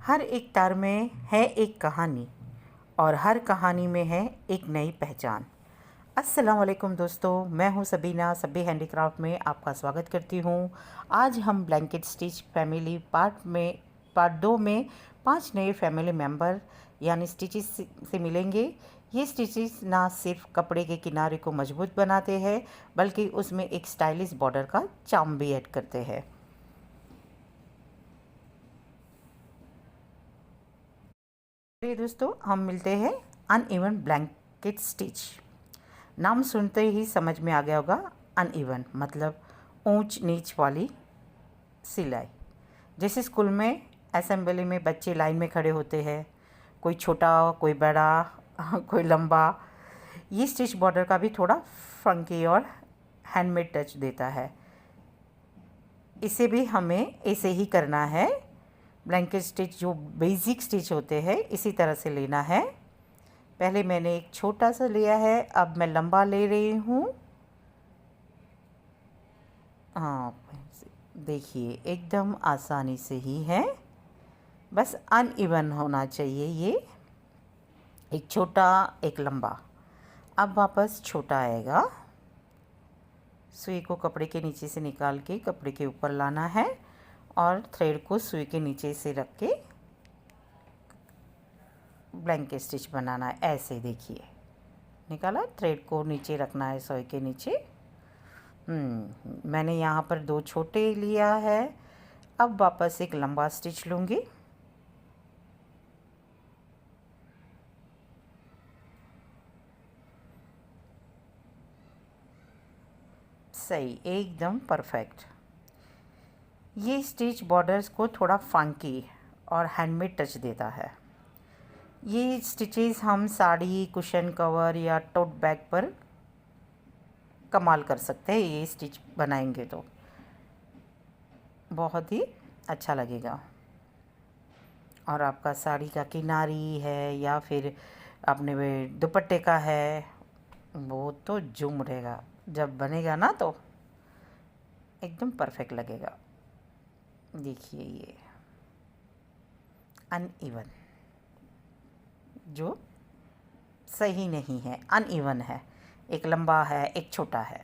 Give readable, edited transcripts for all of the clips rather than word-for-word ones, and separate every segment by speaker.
Speaker 1: हर एक तार में है एक कहानी और हर कहानी में है एक नई पहचान। अस्सलाम वालेकुम दोस्तों, मैं हूं सबीना। सभी हैंडीक्राफ्ट में आपका स्वागत करती हूं। आज हम ब्लैंकेट स्टिच फैमिली पार्ट 2 में 5 नए फैमिली मेंबर यानी स्टिचेस से मिलेंगे। ये स्टिचेस ना सिर्फ कपड़े के किनारे को मजबूत बनाते हैं बल्कि उसमें एक स्टाइलिश बॉर्डर का चार्म भी ऐड करते हैं। चलिए दोस्तों, हम मिलते हैं अनइवन ब्लैंकेट स्टिच। नाम सुनते ही समझ में आ गया होगा। अनइवन मतलब ऊंच नीच वाली सिलाई। जैसे स्कूल में असेंबली में बच्चे लाइन में खड़े होते हैं, कोई छोटा कोई बड़ा कोई लंबा। ये स्टिच बॉर्डर का भी थोड़ा फंकी और हैंडमेड टच देता है। इसे भी हमें ऐसे ही करना है। ब्लैंकेट स्टिच जो बेसिक स्टिच होते हैं इसी तरह से लेना है। पहले मैंने एक छोटा सा लिया है, अब मैं लंबा ले रही हूँ। हाँ, देखिए एकदम आसानी से ही है, बस अनइवन होना चाहिए। ये एक छोटा एक लंबा। अब वापस छोटा आएगा। सुई को कपड़े के नीचे से निकाल के कपड़े के ऊपर लाना है और थ्रेड को सुई के नीचे से रख के ब्लैंकेट स्टिच बनाना है। ऐसे देखिए, निकाला, थ्रेड को नीचे रखना है सुई के नीचे। मैंने यहाँ पर 2 छोटे लिया है। अब वापस एक लंबा स्टिच लूँगी। सही, एकदम परफेक्ट। ये स्टिच बॉर्डर्स को थोड़ा फंकी और हैंडमेड टच देता है। ये स्टिचेस हम साड़ी, कुशन कवर या टोट बैग पर कमाल कर सकते हैं। ये स्टिच बनाएंगे तो बहुत ही अच्छा लगेगा। और आपका साड़ी का किनारी है या फिर अपने दुपट्टे का है, वो तो जूम रहेगा। जब बनेगा ना तो एकदम परफेक्ट लगेगा। देखिए ये अनइवन जो सही नहीं है, अनइवन है। एक लंबा है एक छोटा है।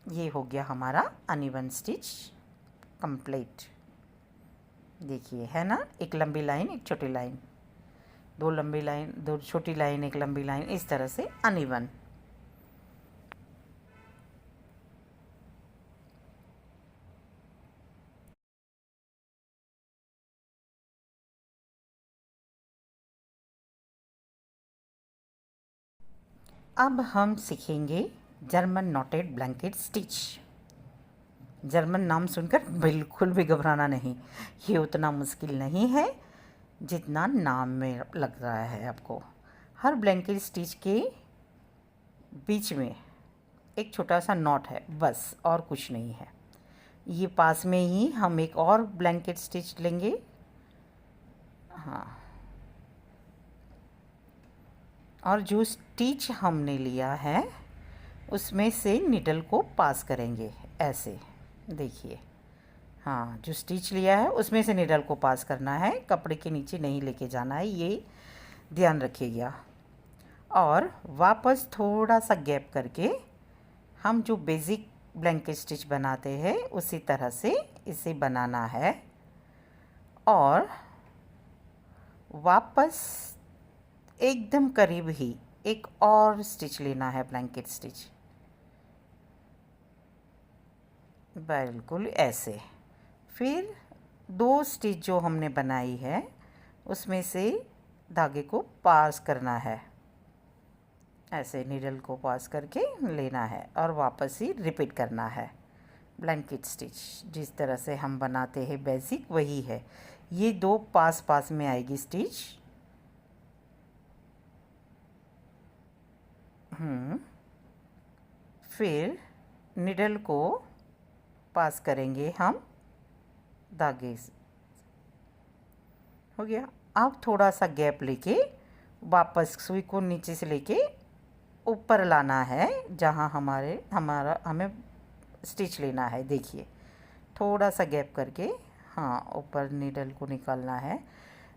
Speaker 1: ये हो गया हमारा अनइवन स्टिच कंप्लीट। देखिए है ना, एक लंबी लाइन एक छोटी लाइन, 2 लंबी लाइन 2 छोटी लाइन एक लंबी लाइन, इस तरह से अनइवन। अब हम सीखेंगे German noted blanket stitch. German नाम सुनकर बिल्कुल भी घबराना नहीं, ये उतना मुश्किल नहीं है जितना नाम में लग रहा है आपको। हर ब्लैंकेट स्टिच के बीच में एक छोटा सा नॉट है, बस, और कुछ नहीं है। ये पास में ही हम एक और ब्लैंकेट स्टिच लेंगे। हाँ, और जो स्टिच हमने लिया है उसमें से निडल को पास करेंगे ऐसे। देखिए, हाँ, जो स्टिच लिया है उसमें से निडल को पास करना है, कपड़े के नीचे नहीं लेके जाना है, ये ध्यान रखिएगा। और वापस थोड़ा सा गैप करके हम जो बेसिक ब्लैंकेट स्टिच बनाते हैं उसी तरह से इसे बनाना है। और वापस एकदम करीब ही एक और स्टिच लेना है, ब्लैंकेट स्टिच, बिल्कुल ऐसे। फिर 2 स्टिच जो हमने बनाई है उसमें से धागे को पास करना है, ऐसे नीडल को पास करके लेना है और वापस ही रिपीट करना है। ब्लैंकेट स्टिच जिस तरह से हम बनाते हैं बेसिक वही है। ये 2 पास पास में आएगी स्टिच। फिर निडल को पास करेंगे हम धागे से। हो गया। अब थोड़ा सा गैप लेके वापस सुई को नीचे से लेके ऊपर लाना है जहाँ हमें स्टिच लेना है। देखिए, थोड़ा सा गैप करके हाँ, ऊपर नीडल को निकालना है।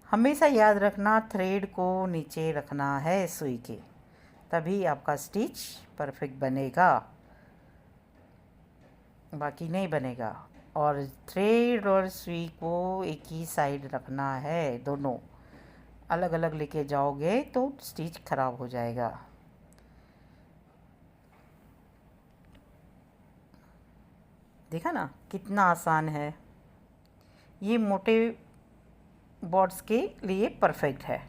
Speaker 1: हमेशा याद रखना थ्रेड को नीचे रखना है सुई के, तभी आपका स्टिच परफेक्ट बनेगा, बाकी नहीं बनेगा। और थ्रेड और सुई को एक ही साइड रखना है, दोनों अलग अलग लेके जाओगे तो स्टिच खराब हो जाएगा। देखा ना कितना आसान है। ये मोटे बॉड्स के लिए परफेक्ट है।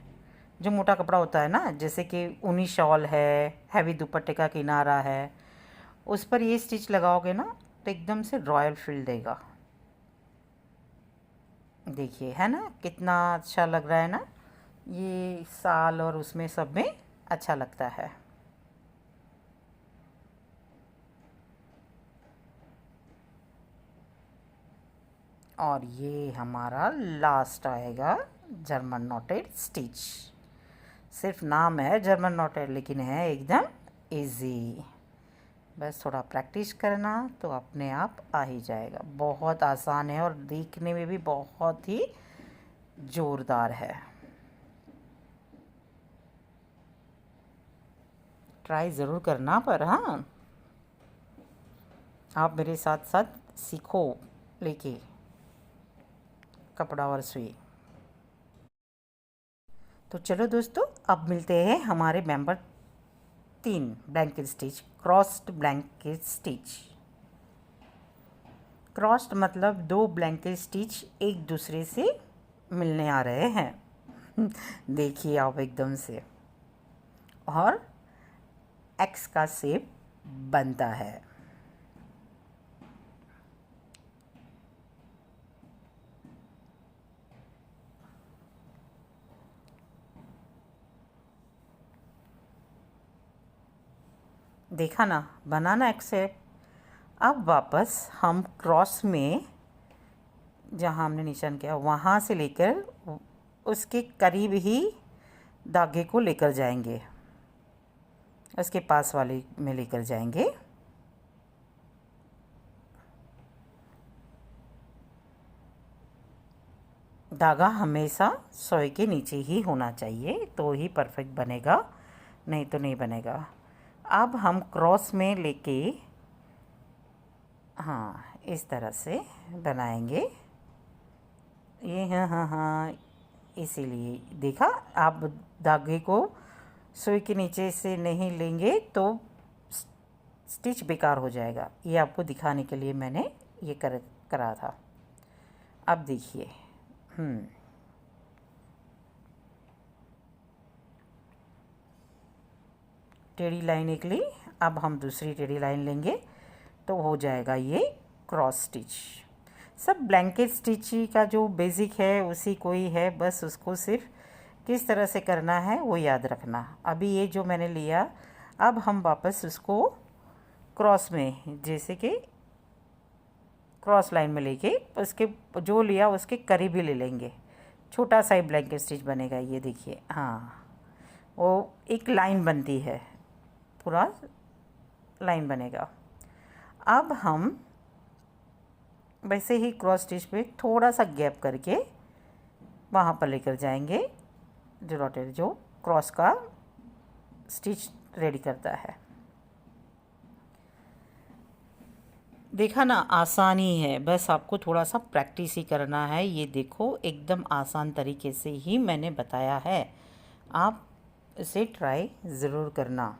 Speaker 1: जो मोटा कपड़ा होता है ना, जैसे कि ऊनी शॉल है, हैवी दुपट्टे का किनारा है, उस पर ये स्टिच लगाओगे ना तो एकदम से रॉयल फील देगा। देखिए है ना कितना अच्छा लग रहा है ना, ये साल और उसमें सब में अच्छा लगता है। और ये हमारा लास्ट आएगा जर्मन नॉटेड स्टिच। सिर्फ नाम है जर्मन नॉटेड, लेकिन है एकदम इजी। बस थोड़ा प्रैक्टिस करना तो अपने आप आ ही जाएगा। बहुत आसान है और दिखने में भी बहुत ही ज़ोरदार है। ट्राई ज़रूर करना, पर हाँ आप मेरे साथ साथ सीखो लेके कपड़ा और सुई। तो चलो दोस्तों, अब मिलते हैं हमारे member 3 blanket stitch, crossed blanket stitch. Crossed मतलब 2 ब्लैंकेट स्टिच एक दूसरे से मिलने आ रहे हैं। देखिए आप एकदम से, और एक्स का शेप बनता है। देखा ना, बनाना एक्स शेप। अब वापस हम क्रॉस में जहाँ हमने निशान किया वहाँ से लेकर उसके करीब ही धागे को लेकर जाएंगे, उसके पास वाले में लेकर जाएंगे। धागा हमेशा सोए के नीचे ही होना चाहिए, तो ही परफेक्ट बनेगा, नहीं तो नहीं बनेगा। अब हम क्रॉस में लेके हाँ इस तरह से बनाएंगे ये। हाँ हाँ हाँ, इसीलिए देखा, आप धागे को सुई के नीचे से नहीं लेंगे तो स्टिच बेकार हो जाएगा। ये आपको दिखाने के लिए मैंने ये करा था। अब देखिए टेढ़ी लाइन एक ली, अब हम दूसरी टेढ़ी लाइन लेंगे तो हो जाएगा ये क्रॉस स्टिच। सब ब्लैंकेट स्टिच का जो बेसिक है उसी को ही है, बस उसको सिर्फ किस तरह से करना है वो याद रखना। अभी ये जो मैंने लिया, अब हम वापस उसको क्रॉस में, जैसे कि क्रॉस लाइन में लेके उसके जो लिया उसके करीब ही ले लेंगे, छोटा सा ही ब्लैंकेट स्टिच बनेगा। ये देखिए, हाँ वो एक लाइन बनती है, पूरा लाइन बनेगा। अब हम वैसे ही क्रॉस स्टिच पे थोड़ा सा गैप करके वहाँ पर लेकर जाएंगे जो रोटेट जो क्रॉस का स्टिच रेडी करता है। देखा ना, आसानी है, बस आपको थोड़ा सा प्रैक्टिस ही करना है। ये देखो एकदम आसान तरीके से ही मैंने बताया है, आप इसे ट्राई ज़रूर करना।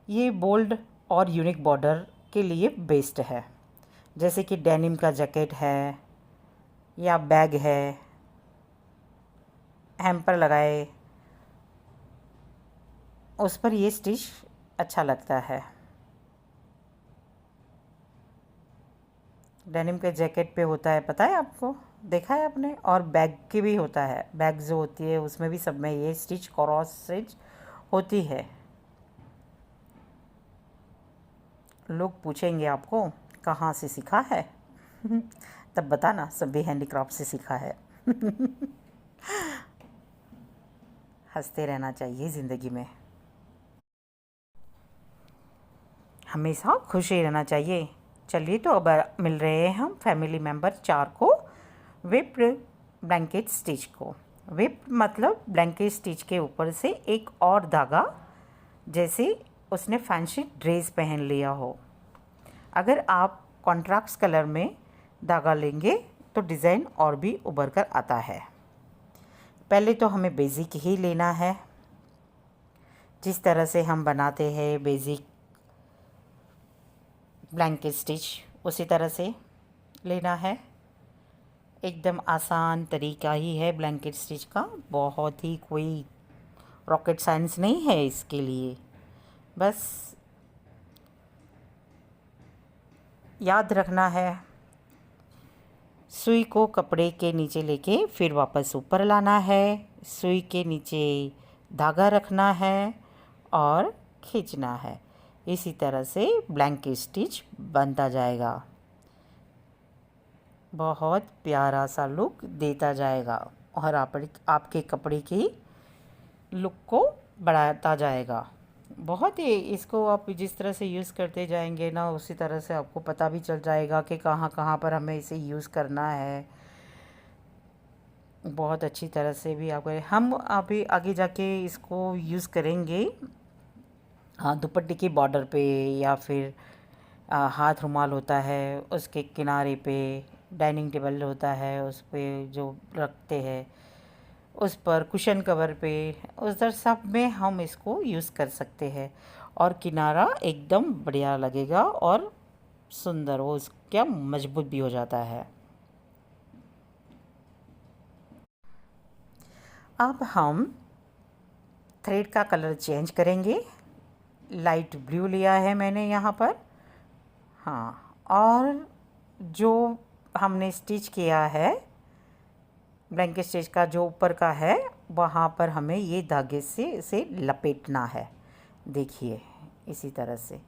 Speaker 1: ये बोल्ड और यूनिक बॉर्डर के लिए बेस्ट है, जैसे कि डेनिम का जैकेट है या बैग है, हैम्पर लगाए उस पर ये स्टिच अच्छा लगता है। डेनिम के जैकेट पे होता है, पता है आपको, देखा है आपने, और बैग की भी होता है, बैग जो होती है उसमें भी सब में ये स्टिच क्रॉस स्टिच होती है। लोग पूछेंगे आपको कहाँ से सीखा है तब बताना सभी हैंडीक्राफ्ट से सीखा है। हंसते रहना चाहिए ज़िंदगी में, हमेशा खुश ही रहना चाहिए। चलिए, तो अब मिल रहे हैं हम फैमिली मेम्बर 4 को विप्ड ब्लैंकेट स्टिच को। विप्ड मतलब ब्लैंकेट स्टिच के ऊपर से एक और धागा, जैसे उसने फैंसी ड्रेस पहन लिया हो। अगर आप कॉन्ट्रास्ट कलर में धागा लेंगे तो डिज़ाइन और भी उभर कर आता है। पहले तो हमें बेसिक ही लेना है, जिस तरह से हम बनाते हैं बेसिक ब्लैंकेट स्टिच उसी तरह से लेना है। एकदम आसान तरीका ही है ब्लैंकेट स्टिच का, बहुत ही कोई रॉकेट साइंस नहीं है इसके लिए। बस याद रखना है, सुई को कपड़े के नीचे लेके फिर वापस ऊपर लाना है, सुई के नीचे धागा रखना है और खींचना है। इसी तरह से ब्लैंकेट स्टिच बनता जाएगा, बहुत प्यारा सा लुक देता जाएगा और आपके कपड़े की लुक को बढ़ाता जाएगा। बहुत ही इसको आप जिस तरह से यूज़ करते जाएंगे ना, उसी तरह से आपको पता भी चल जाएगा कि कहाँ कहाँ पर हमें इसे यूज़ करना है। बहुत अच्छी तरह से भी हम अभी आगे जाके इसको यूज़ करेंगे। हाँ, दुपट्टे की बॉर्डर पे या फिर हाथ रुमाल होता है उसके किनारे पे, डाइनिंग टेबल होता है उस पे जो रखते हैं, उस पर कुशन कवर पे, उधर सब में हम इसको यूज़ कर सकते हैं और किनारा एकदम बढ़िया लगेगा और सुंदर, वो क्या मजबूत भी हो जाता है। अब हम थ्रेड का कलर चेंज करेंगे। लाइट ब्लू लिया है मैंने यहाँ पर। हाँ, और जो हमने स्टिच किया है ब्लैंकेट स्टिच का जो ऊपर का है, वहाँ पर हमें ये धागे से इसे लपेटना है। देखिए, इसी तरह से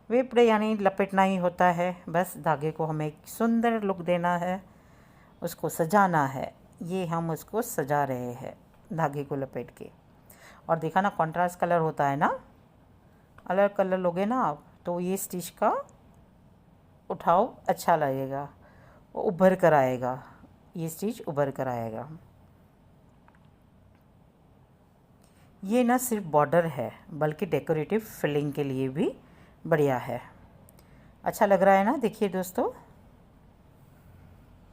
Speaker 1: विप्ड यानी लपेटना ही होता है। बस धागे को हमें एक सुंदर लुक देना है, उसको सजाना है। ये हम उसको सजा रहे हैं धागे को लपेट के। और देखा ना, कॉन्ट्रास्ट कलर होता है ना, अलग कलर लोगे ना आप तो ये स्टिच का उठाव अच्छा लगेगा, वो उभर कर आएगा, ये स्टिच उभर कर आएगा। ये ना सिर्फ बॉर्डर है बल्कि डेकोरेटिव फिलिंग के लिए भी बढ़िया है। अच्छा लग रहा है ना? देखिए दोस्तों,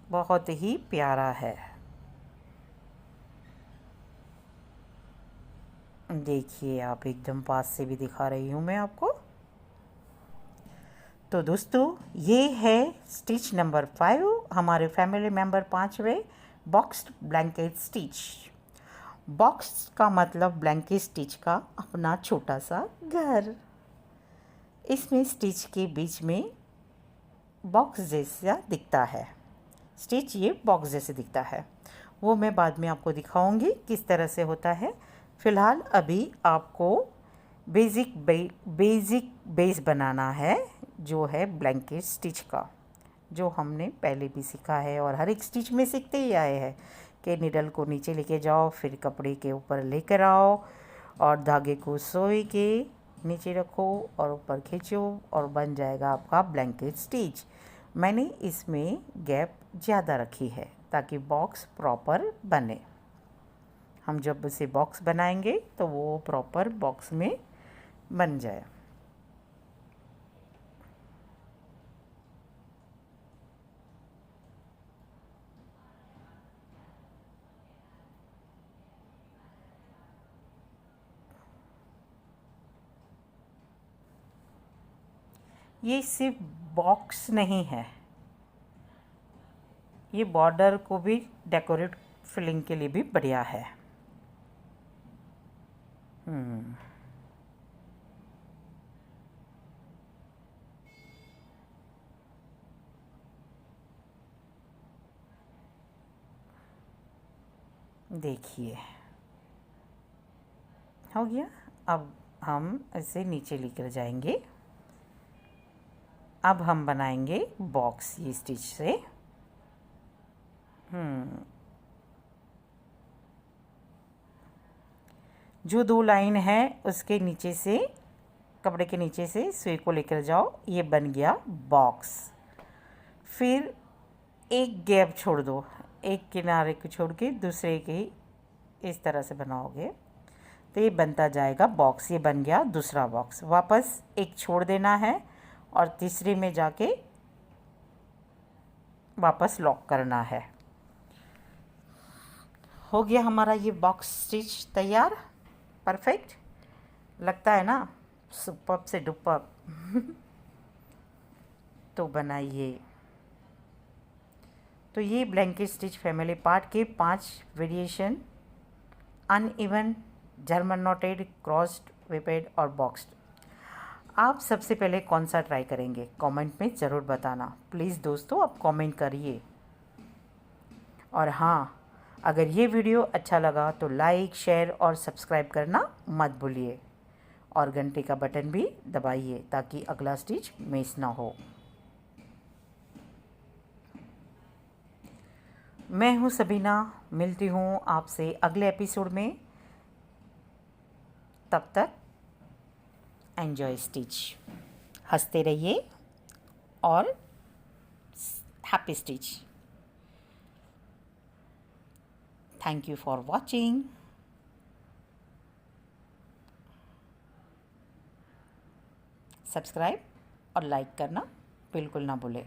Speaker 1: बहुत ही प्यारा है। देखिए आप, एकदम पास से भी दिखा रही हूँ मैं आपको। तो दोस्तों, ये है स्टिच नंबर 5, हमारे फैमिली मेम्बर 5वें बॉक्स्ड ब्लैंकेट स्टिच। बॉक्स का मतलब ब्लैंकेट स्टिच का अपना छोटा सा घर। इसमें स्टिच के बीच में बॉक्स जैसा दिखता है, स्टिच ये बॉक्स जैसे दिखता है। वो मैं बाद में आपको दिखाऊंगी किस तरह से होता है। फ़िलहाल अभी आपको बेसिक बेस बनाना है, जो है ब्लैंकेट स्टिच का, जो हमने पहले भी सीखा है और हर एक स्टिच में सीखते ही आए हैं कि निडल को नीचे लेके जाओ, फिर कपड़े के ऊपर लेकर आओ और धागे को सोई के नीचे रखो और ऊपर खींचो और बन जाएगा आपका ब्लैंकेट स्टिच। मैंने इसमें गैप ज़्यादा रखी है ताकि बॉक्स प्रॉपर बने। हम जब उसे बॉक्स बनाएंगे तो वो प्रॉपर बॉक्स में बन जाए। ये सिर्फ बॉक्स नहीं है, ये बॉर्डर को भी डेकोरेट फिलिंग के लिए भी बढ़िया है। देखिए, हो गया। अब हम इसे नीचे लेकर जाएंगे। अब हम बनाएंगे बॉक्स ये स्टिच से। जो 2 लाइन है उसके नीचे से कपड़े के नीचे से सुई को लेकर जाओ, ये बन गया बॉक्स। फिर एक गैप छोड़ दो, एक किनारे को छोड़ के दूसरे के इस तरह से बनाओगे तो ये बनता जाएगा बॉक्स। ये बन गया दूसरा बॉक्स। वापस एक छोड़ देना है और तीसरे में जाके वापस लॉक करना है। हो गया हमारा ये बॉक्स स्टिच तैयार। परफेक्ट लगता है ना, सुपर्ब से डुपर्ब। तो बनाइए। तो ये ब्लैंकेट स्टिच फैमिली पार्ट के 5 variation, uneven, German knotted, crossed, whipped और बॉक्स्ड। आप सबसे पहले कौन सा ट्राई करेंगे कमेंट में ज़रूर बताना प्लीज़ दोस्तों, आप कमेंट करिए। और हाँ, अगर ये वीडियो अच्छा लगा तो लाइक, शेयर और सब्सक्राइब करना मत भूलिए और घंटे का बटन भी दबाइए ताकि अगला स्टिच मिस ना हो। मैं हूँ सबीना, मिलती हूँ आपसे अगले एपिसोड में। तब तक एन्जॉय स्टिच, हंसते रहिए और happy stitch. Thank you for watching. Subscribe और लाइक करना बिल्कुल ना भूलें।